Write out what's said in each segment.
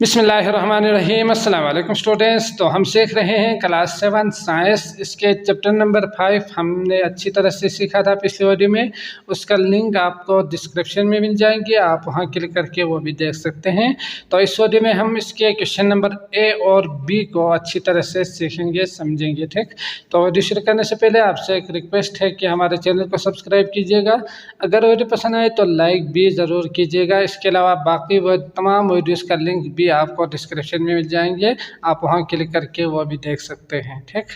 बिस्मिल्लाहिर्रहमानिर्रहीम। अस्सलाम वालेकुम स्टूडेंट्स। तो हम सीख रहे हैं क्लास 7 साइंस, इसके चैप्टर नंबर 5 हमने अच्छी तरह से सीखा था पिछले वीडियो में। उसका लिंक आपको डिस्क्रिप्शन में मिल जाएंगे, आप वहां क्लिक करके वो भी देख सकते हैं। तो इस वीडियो में हम इसके क्वेश्चन नंबर ए और बी को अच्छी तरह से सीखेंगे, समझेंगे। ठीक, तो वीडियो शुरू करने से पहले आपसे एक रिक्वेस्ट है कि हमारे चैनल को सब्सक्राइब कीजिएगा। अगर वीडियो पसंद आए तो लाइक भी ज़रूर कीजिएगा। इसके अलावा बाकी वो तमाम वीडियोज़ का लिंक भी आपको डिस्क्रिप्शन में मिल जाएंगे, आप वहां क्लिक करके वो भी देख सकते हैं। ठीक,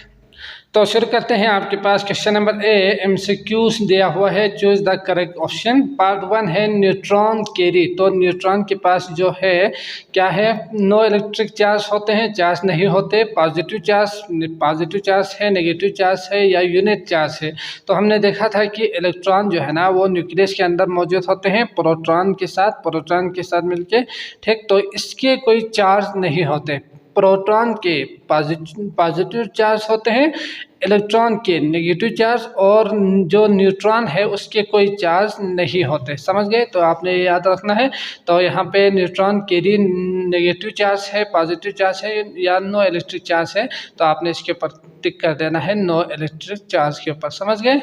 तो शुरू करते हैं। आपके पास क्वेश्चन नंबर ए एमसीक्यूज दिया हुआ है, choose the correct option. Part 1 है न्यूट्रॉन कैरी। तो न्यूट्रॉन के पास जो है क्या है, नो इलेक्ट्रिक चार्ज होते हैं, चार्ज नहीं होते। पॉजिटिव चार्ज है, नेगेटिव चार्ज है या यूनिट चार्ज है। तो हमने देखा था कि इलेक्ट्रॉन जो है ना वो न्यूक्लियस के अंदर मौजूद होते हैं प्रोटॉन के साथ मिलके। ठीक, तो इसके कोई चार्ज नहीं होते। प्रोटॉन के पॉजिटिव चार्ज होते हैं, इलेक्ट्रॉन के नेगेटिव चार्ज, और जो न्यूट्रॉन है उसके कोई चार्ज नहीं होते। समझ गए? तो आपने ये याद रखना है। तो यहाँ पे न्यूट्रॉन कैरी नेगेटिव चार्ज है, पॉजिटिव चार्ज है या नो इलेक्ट्रिक चार्ज है, तो आपने इसके ऊपर टिक कर देना है नो इलेक्ट्रिक चार्ज के ऊपर। समझ गए?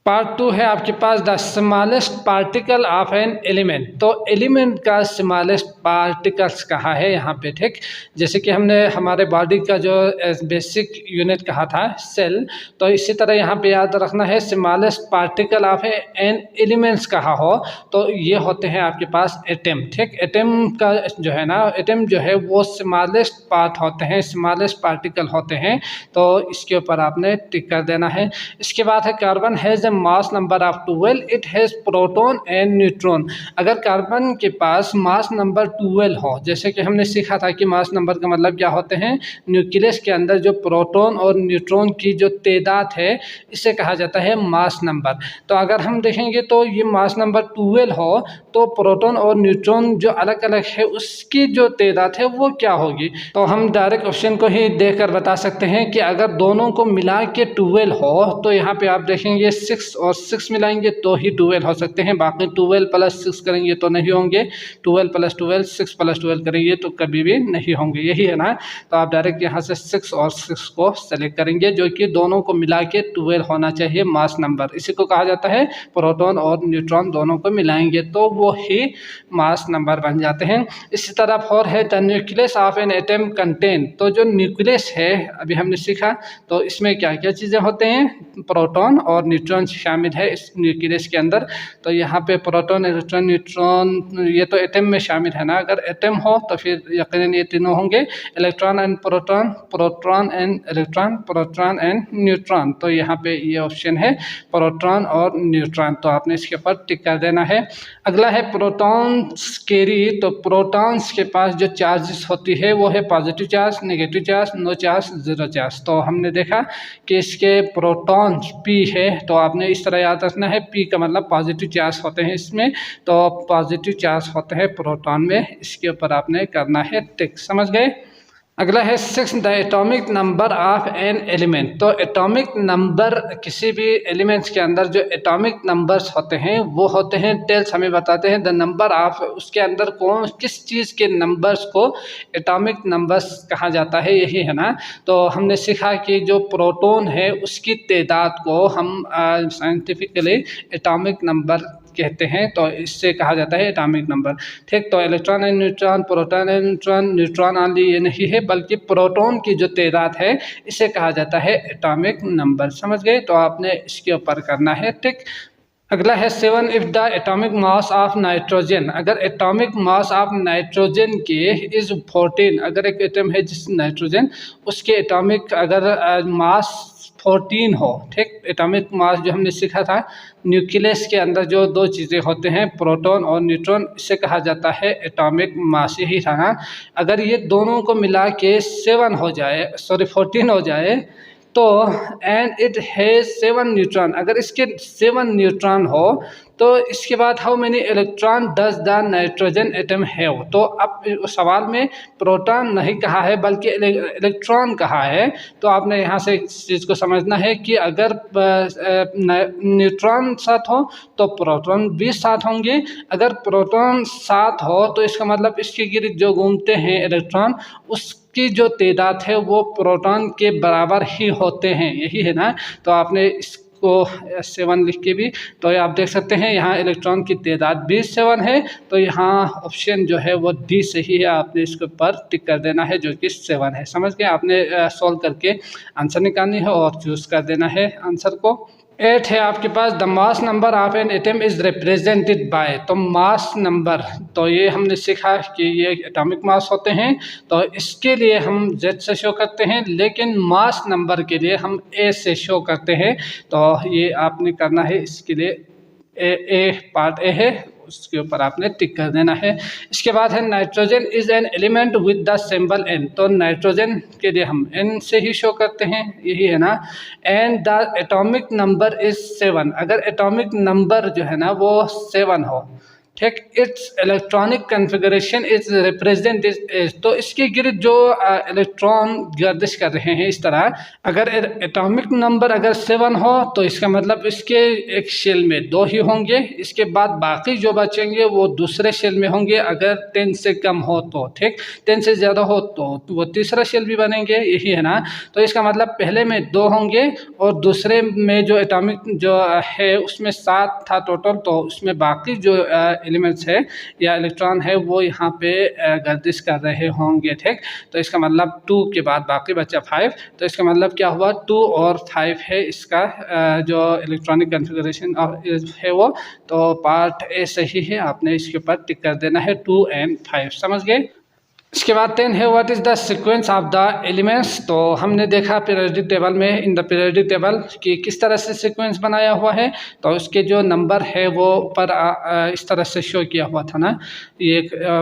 पार्ट 2 है आपके पास the smallest particle of an element. तो एलिमेंट का स्मॉलेस्ट पार्टिकल्स कहा है यहाँ पे। ठीक, जैसे कि हमने हमारे बॉडी का जो बेसिक यूनिट कहा था सेल, तो इसी तरह यहाँ पे याद रखना है smallest particle of an elements कहा हो तो ये होते हैं आपके पास एटम। ठीक, एटम का जो है ना, एटम जो है वो स्मॉलेस्ट पार्ट होते हैं, स्मॉलेस्ट पार्टिकल होते हैं, तो इसके ऊपर आपने टिक कर देना है। इसके बाद है carbon has mass number of 12, it has proton and neutron. अगर कार्बन के पास मास नंबर 12 हो, जैसे कि हमने सीखा था कि मास नंबर का मतलब क्या होते हैं, न्यूक्लियस के अंदर जो प्रोटॉन और न्यूट्रॉन की जो तादाद है इसे कहा जाता है मास नंबर। तो अगर हम देखेंगे तो ये मास नंबर 12 हो तो प्रोटॉन और न्यूट्रॉन जो अलग अलग है उसकी जो तादाद है वो क्या होगी। तो हम डायरेक्ट ऑप्शन को ही देखकर बता सकते हैं कि अगर दोनों को मिला के 12 हो तो यहाँ पे आप देखेंगे 6 और 6 मिलाएंगे तो ही 12 हो सकते हैं, बाकी 12 + 6 करेंगे तो नहीं होंगे, 12 + 12 6 + 12 करेंगे तो कभी भी नहीं होंगे। यही है ना। तो आप डायरेक्ट यहाँ से 6 और 6 को सेलेक्ट करेंगे, जो कि दोनों को मिला के 12 होना चाहिए मास नंबर। इसी को कहा जाता है प्रोटॉन और न्यूट्रॉन दोनों को मिलाएंगे तो वो ही मास नंबर बन जाते हैं। इसी तरह 4 है the nucleus of an atom contain. तो जो न्यूक्लियस है अभी हमने सीखा, तो इसमें क्या क्या चीज़ें होते हैं, प्रोटॉन और न्यूट्रॉन शामिल है इस न्यूक्लियस के अंदर। तो यहाँ पे प्रोटॉन, इलेक्ट्रॉन, न्यूट्रॉन ये तो एटम में शामिल है ना। अगर एटम हो तो फिर यकीनन ये तीनों होंगे, electron and proton, proton and electron, proton and neutron. तो यहाँ पे ये ऑप्शन है प्रोटॉन और न्यूट्रॉन, तो आपने इसके ऊपर टिक कर देना है। अगला है प्रोटॉन्स कैरी। तो प्रोटॉन्स के पास जो चार्जेस होती है वो है positive charge, negative charge, no charge, zero charge. तो हमने देखा कि इसके प्रोटॉन्स P है, तो आपने इस तरह याद रखना है P का मतलब पॉजिटिव चार्ज होते हैं इसमें, तो पॉजिटिव चार्ज होते हैं प्रोटॉन में। इसके ऊपर आपने करना है टिक। समझ गए? अगला है 6 the atomic number of an element. तो एटॉमिक नंबर किसी भी एलिमेंट्स के अंदर जो एटॉमिक नंबर्स होते हैं वो होते हैं टेल्स, हमें बताते हैं द नंबर ऑफ, उसके अंदर किस चीज़ के नंबर्स को एटॉमिक नंबर्स कहा जाता है, यही है ना। तो हमने सीखा कि जो प्रोटॉन है उसकी तादाद को हम साइंटिफिकली एटॉमिक नंबर कहते हैं, तो इससे कहा जाता है एटॉमिक नंबर। ठीक, तो electron and neutron, proton and neutron, neutron only ये नहीं है, बल्कि प्रोटॉन की जो तादाद है इसे कहा जाता है एटॉमिक नंबर। समझ गए? तो आपने इसके ऊपर करना है टिक। अगला है 7 if the atomic mass of nitrogen. अगर एटॉमिक मास ऑफ नाइट्रोजन के इज 14, अगर एक एटम है जिस नाइट्रोजन, उसके एटॉमिक अगर मास 14 हो। ठीक, एटॉमिक मास जो हमने सीखा था न्यूक्लियस के अंदर जो दो चीज़ें होते हैं प्रोटॉन और न्यूट्रॉन, इसे कहा जाता है एटॉमिक मास। यही था ना। अगर ये दोनों को मिला के 14 हो जाए तो एंड इट हैज़ 7 न्यूट्रॉन, अगर इसके 7 न्यूट्रॉन हो तो इसके बाद how many electron does the nitrogen atom have, तो अब सवाल में प्रोटॉन नहीं कहा है बल्कि इलेक्ट्रॉन कहा है। तो आपने यहाँ से इस चीज़ को समझना है कि अगर न्यूट्रॉन साथ हो तो प्रोटॉन भी साथ होंगे। अगर प्रोटॉन साथ हो तो इसका मतलब इसके गिर्द जो घूमते हैं इलेक्ट्रॉन, उसकी जो तादाद है वो प्रोटॉन के बराबर ही होते हैं, यही है ना। तो आपने इसको 7 लिख के भी, तो आप देख सकते हैं यहाँ इलेक्ट्रॉन की तादाद भी 7 है। तो यहाँ ऑप्शन जो है वो डी सही है, आपने इसके ऊपर टिक कर देना है जो कि 7 है। समझ गए, आपने सॉल्व करके आंसर निकालनी है और चूज़ कर देना है आंसर को। 8 है आपके पास, the mass number of an atom is represented by, तो मास नंबर, तो ये हमने सीखा कि ये एटॉमिक मास होते हैं, तो इसके लिए हम Z से शो करते हैं, लेकिन मास नंबर के लिए हम A से शो करते हैं। तो ये आपने करना है, इसके लिए ए पार्ट ए है, उसके ऊपर आपने टिक कर देना है। इसके बाद है nitrogen is an element with the symbol N, तो नाइट्रोजन के लिए हम N से ही शो करते हैं, यही है ना। And the atomic number is 7, अगर एटॉमिक नंबर जो है ना वो 7 हो, ठीक। It's electronic configuration is represent is, तो इसके गिर्द जो इलेक्ट्रॉन गर्दिश कर रहे हैं इस तरह, अगर एटॉमिक नंबर अगर 7 हो तो इसका मतलब इसके एक शेल में 2 ही होंगे, इसके बाद बाकी जो बचेंगे वो दूसरे शेल में होंगे। अगर 10 से कम हो तो ठीक, 10 से ज़्यादा हो तो वो तीसरा शेल भी बनेंगे, यही है ना। तो इसका मतलब पहले में 2 होंगे और दूसरे में जो एटॉमिक जो है उसमें 7 था टोटल, तो उसमें बाकी जो एलिमेंट्स है या इलेक्ट्रॉन है वो यहाँ पे गर्दिश कर रहे होंगे, ठीक। तो इसका मतलब 2 के बाद बाकी बचा 5, तो इसका मतलब क्या हुआ 2 और 5 है इसका जो इलेक्ट्रॉनिक कन्फिगरेशन है वो। तो पार्ट ए सही है, आपने इसके ऊपर टिक कर देना है 2 और 5, समझ गए। इसके बाद 10 है what is the sequence of the elements, तो हमने देखा पीरियोडिक टेबल में, इन द पीरियोडिक टेबल कि किस तरह से सीक्वेंस बनाया हुआ है। तो उसके जो नंबर है वो ऊपर इस तरह से शो किया हुआ था ना, ये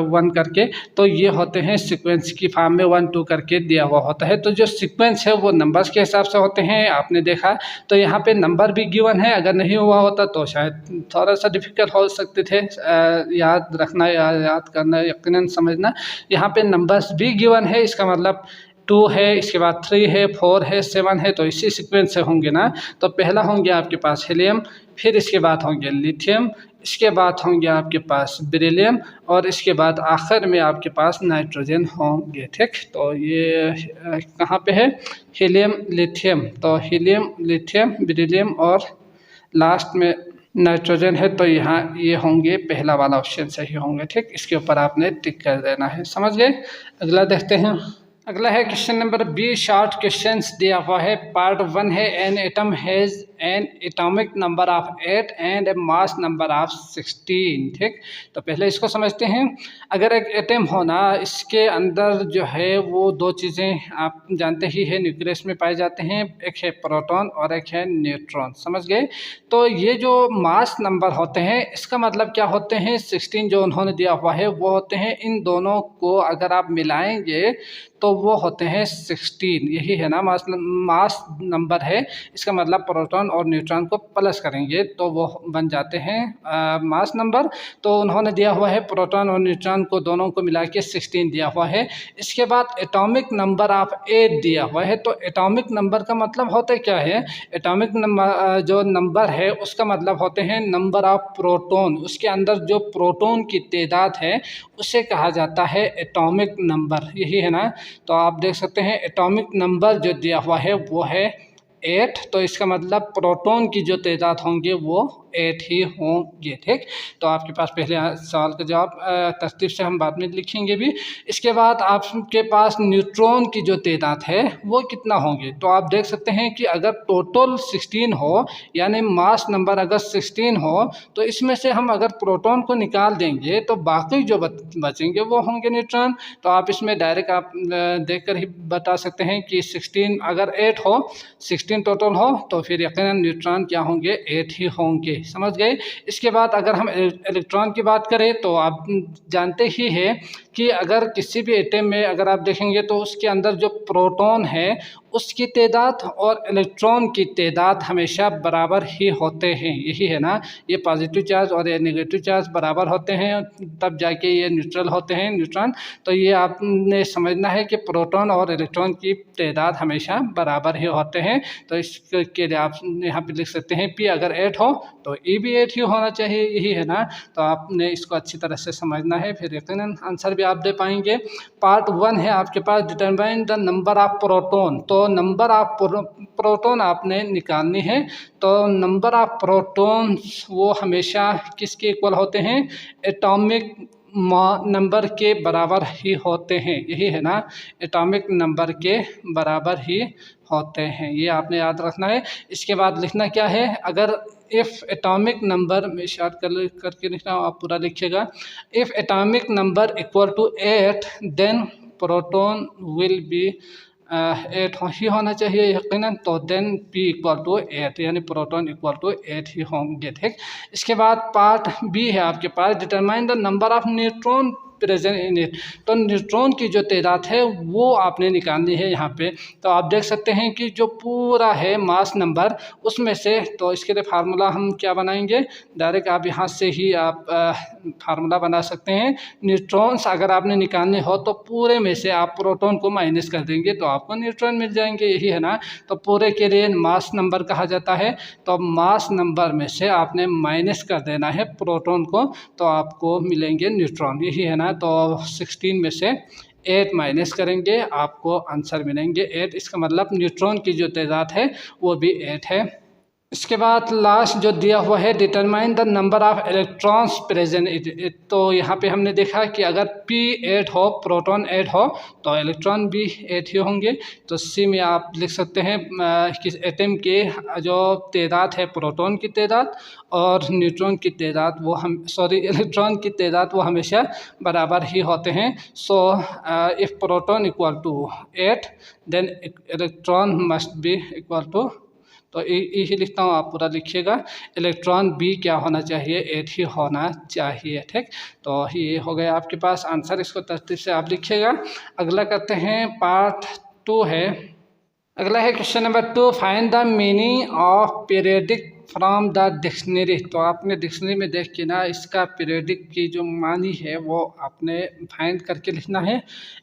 1 करके, तो ये होते हैं सीक्वेंस की फॉर्म में 1 2 करके दिया हुआ होता है। तो जो सीक्वेंस है वो नंबर्स के हिसाब से होते हैं, आपने देखा। तो यहाँ पे नंबर भी गिवन है, अगर नहीं हुआ होता तो शायद थोड़ा सा डिफिकल्ट हो सकते थे याद रखना या याद करना, यकीनन समझना। यहाँ पे नंबर्स भी गिवन है, इसका मतलब 2 है, इसके बाद 3 है, 4 है, 7 है, तो इसी सीक्वेंस से होंगे ना। तो पहला होंगे आपके पास हीलियम, फिर इसके बाद होंगे लिथियम, इसके बाद होंगे आपके पास बेरिलियम, और इसके बाद आखिर में आपके पास नाइट्रोजन होंगे, ठीक। तो ये कहाँ पे है, हीलियम लिथियम, तो हीलियम लिथियम बेरिलियम और लास्ट में नाइट्रोजन है। तो यहाँ ये होंगे, पहला वाला ऑप्शन सही होंगे, ठीक। इसके ऊपर आपने टिक कर देना है, समझ गए। अगला देखते हैं। अगला है question number B, short questions दिया हुआ है। पार्ट 1 है an atom has an atomic number of 8 and a mass number of 16, ठीक। तो पहले इसको समझते हैं। अगर एक एटम हो ना, इसके अंदर जो है वो 2 चीज़ें आप जानते ही है न्यूक्लियस में पाए जाते हैं, एक है प्रोटॉन और एक है न्यूट्रॉन, समझ गए। तो ये जो मास नंबर होते हैं इसका मतलब क्या होते हैं, 16 जो उन्होंने दिया हुआ है वो होते हैं, इन दोनों को अगर आप मिलाएंगे तो वो होते हैं 16, यही है ना मास नंबर है। इसका मतलब प्रोटॉन और न्यूट्रॉन को प्लस करेंगे तो वो बन जाते हैं मास नंबर। तो उन्होंने दिया हुआ है प्रोटॉन और न्यूट्रॉन को दोनों को मिला के 16 दिया हुआ है। इसके बाद एटॉमिक नंबर ऑफ 8 दिया हुआ है। तो एटॉमिक नंबर का मतलब होता है क्या है, एटॉमिक नंबर जो नंबर है उसका मतलब होते हैं नंबर ऑफ प्रोटॉन, उसके अंदर जो प्रोटॉन की तादाद है उसे कहा जाता है एटॉमिक नंबर, यही है ना। तो आप देख सकते हैं एटॉमिक नंबर जो दिया हुआ है वो है 8, तो इसका मतलब प्रोटॉन की जो तादाद होंगे वो 8 ही होंगे, ठीक। तो आपके पास पहले सवाल का जवाब तरतीब से हम बाद में लिखेंगे भी। इसके बाद आपके पास न्यूट्रॉन की जो तादाद है वो कितना होंगे, तो आप देख सकते हैं कि अगर टोटल 16 हो यानी मास नंबर अगर 16 हो तो इसमें से हम अगर प्रोटॉन को निकाल देंगे तो बाकी जो बचेंगे वो होंगे न्यूट्रॉन। तो आप इसमें डायरेक्ट आप देख कर ही बता सकते हैं कि 16 अगर 8 हो, 16 टोटल हो तो फिर यकीनन न्यूट्रॉन क्या होंगे, 8 ही होंगे, समझ गए। इसके बाद अगर हम इलेक्ट्रॉन की बात करें तो आप जानते ही हैं कि अगर किसी भी एटम में अगर आप देखेंगे तो उसके अंदर जो प्रोटॉन है उसकी तादाद और इलेक्ट्रॉन की तादाद हमेशा बराबर ही होते हैं, यही है ना। ये पॉजिटिव चार्ज और ये नेगेटिव चार्ज बराबर होते हैं तब जाके ये न्यूट्रल होते हैं न्यूट्रॉन। तो ये आपने समझना है कि प्रोटॉन और इलेक्ट्रॉन की तादाद हमेशा बराबर ही होते हैं। तो इसके लिए आप यहाँ पे लिख सकते हैं P अगर 8 हो तो E भी 8 ही होना चाहिए, यही है ना। तो आपने इसको अच्छी तरह से समझना है, फिर यकीनन आंसर भी आप दे पाएंगे। पार्ट 1 है आपके पास, determine the number of proton. तो नंबर ऑफ प्रोटॉन आपने निकालनी है। तो नंबर ऑफ प्रोटॉन्स वो हमेशा किसके इक्वल होते हैं, एटॉमिक नंबर के बराबर ही होते हैं, यही है ना, एटॉमिक नंबर के बराबर ही होते हैं, ये आपने याद रखना है। इसके बाद लिखना क्या है, अगर इफ़ एटॉमिक नंबर में शार्ट करके लिखना आप पूरा लिखिएगा। If atomic number equal to 8 then proton will be 8 ही होना चाहिए यकीनन। तो देन P इक्वल टू 8 यानी प्रोटॉन इक्वल टू 8 ही होंगे, ठीक। इसके बाद पार्ट B है आपके पास, determine the number of neutron present in it. तो न्यूट्रॉन की जो तादाद है वो आपने निकालनी है यहाँ पे। तो आप देख सकते हैं कि जो पूरा है मास नंबर उसमें से, तो इसके लिए फार्मूला हम क्या बनाएंगे, डायरेक्ट आप यहाँ से ही आप फार्मूला बना सकते हैं। न्यूट्रॉन्स अगर आपने निकालने हो तो पूरे में से आप प्रोटॉन को माइनस कर देंगे तो आपको न्यूट्रॉन मिल जाएंगे, यही है ना। तो पूरे के लिए मास नंबर कहा जाता है। तो मास नंबर में से आपने माइनस कर देना है प्रोटॉन को तो आपको मिलेंगे न्यूट्रॉन, यही है ना। तो 16 में से 8 माइनस करेंगे आपको आंसर मिलेंगे 8। इसका मतलब न्यूट्रॉन की जो तादाद है वो भी 8 है। इसके बाद लास्ट जो दिया हुआ है, determine the number of electrons present it. तो यहाँ पे हमने देखा कि अगर P 8 हो, प्रोटॉन 8 हो तो इलेक्ट्रॉन भी 8 ही होंगे। तो C में आप लिख सकते हैं कि एटम के जो तादाद है प्रोटॉन की तादाद और न्यूट्रॉन की तादाद वो इलेक्ट्रॉन की तादाद वो हमेशा बराबर ही होते हैं। So if proton equal to 8 then electron must be equal to, तो यही लिखता हूँ, आप पूरा लिखिएगा। इलेक्ट्रॉन बी क्या होना चाहिए, 8 ही होना चाहिए, ठीक। तो ये हो गया आपके पास आंसर, इसको तरतीब से आप लिखिएगा। अगला करते हैं, पार्ट 2 है। अगला है question number 2, find the meaning of periodic from the dictionary. तो आपने डिक्शनरी में देख के ना इसका पीरियडिक की जो मानी है वो आपने फाइंड करके लिखना है।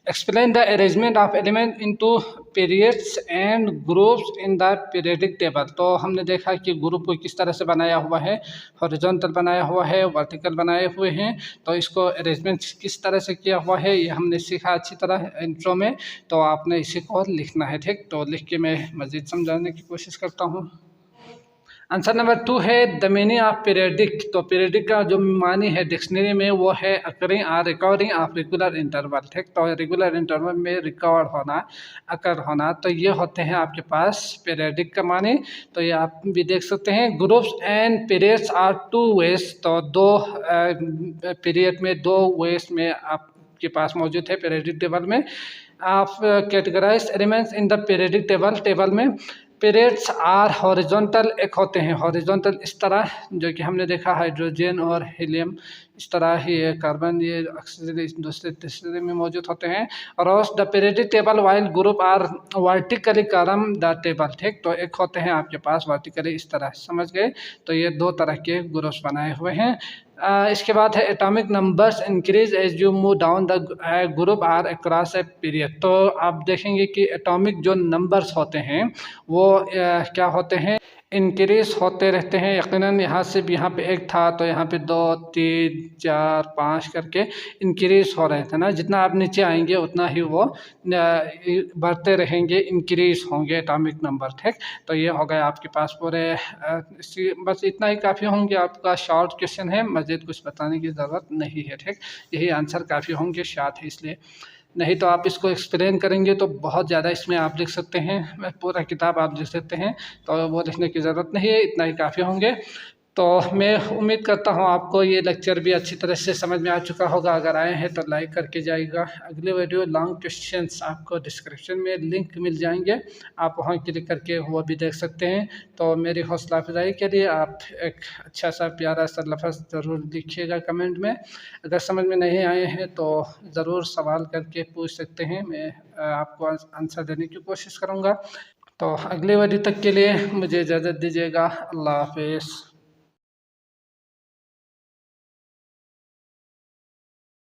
Explain the arrangement of element into periods and groups in the periodic table. तो हमने देखा कि ग्रुप को किस तरह से बनाया हुआ है, हॉरिजॉन्टल बनाया हुआ है, वर्टिकल बनाए हुए हैं। तो इसको अरेंजमेंट किस तरह से किया हुआ है ये हमने सीखा अच्छी तरह इंट्रो में। तो आपने इसी को लिखना है, ठीक। तो लिख के मैं मज़ीद समझाने की कोशिश करता हूँ। आंसर नंबर 2 है द मीनिंग ऑफ पीरियडिक। तो पीरियडिक का जो मानी है डिक्शनरी में वो है अकरिंग और रिकवरिंग ऑफ रेगुलर इंटरवल, ठीक। तो रेगुलर इंटरवल में रिकवर होना, अकर होना, तो ये होते हैं आपके पास पीरियडिक का मानी। तो ये आप भी देख सकते हैं। Groups and periods are 2 ways. तो दो पीरियड में 2 वेज में आपके पास मौजूद है पीरियडिक टेबल में। आप categorize elements in the periodic table में पीरियड्स आर हॉरिजॉन्टल, एक होते हैं हॉरिजॉन्टल इस तरह, जो कि हमने देखा हाइड्रोजन और हीलियम इस तरह ही है, कार्बन ये ऑक्सीजन दूसरे तीसरे में मौजूद होते हैं। और the periodic table while group are vertically column the table, ठीक। तो एक होते हैं आपके पास वर्टिकली इस तरह, समझ गए। तो ये 2 तरह के ग्रुप्स बनाए हुए हैं। इसके बाद है atomic numbers increase as you move down the group or across a period. तो आप देखेंगे कि एटॉमिक जो नंबर्स होते हैं वो क्या होते हैं, इंक्रीज होते रहते हैं। यकीनन यहाँ से भी यहाँ पे 1 था तो यहाँ पे 2 3 4 5 करके इंक्रीज हो रहे थे ना। जितना आप नीचे आएंगे उतना ही वो बढ़ते रहेंगे, इंक्रीज होंगे एटॉमिक नंबर, ठीक। तो ये हो गया आपके पास पूरे, बस इतना ही काफ़ी होंगे। आपका शॉर्ट क्वेश्चन है, मज़ीद कुछ बताने की ज़रूरत नहीं है, ठीक। यही आंसर काफ़ी होंगे, शॉर्ट है इसलिए। नहीं तो आप इसको एक्सप्लेन करेंगे तो बहुत ज़्यादा इसमें आप लिख सकते हैं, पूरा किताब आप लिख सकते हैं। तो वो लिखने की ज़रूरत नहीं है, इतना ही काफ़ी होंगे। तो मैं उम्मीद करता हूँ आपको ये लेक्चर भी अच्छी तरह से समझ में आ चुका होगा। अगर आए हैं तो लाइक करके जाइएगा। अगले वीडियो लॉन्ग क्वेश्चंस आपको डिस्क्रिप्शन में लिंक मिल जाएंगे, आप वहाँ क्लिक करके वो भी देख सकते हैं। तो मेरी हौसला अफजाई के लिए आप एक अच्छा सा प्यारा सा लफ्ज़ ज़रूर लिखिएगा कमेंट में। अगर समझ में नहीं आए हैं तो ज़रूर सवाल करके पूछ सकते हैं, मैं आपको आंसर देने की कोशिश करूँगा। तो अगले वीडियो तक के लिए मुझे इजाज़त दीजिएगा। अल्लाह हाफिज़।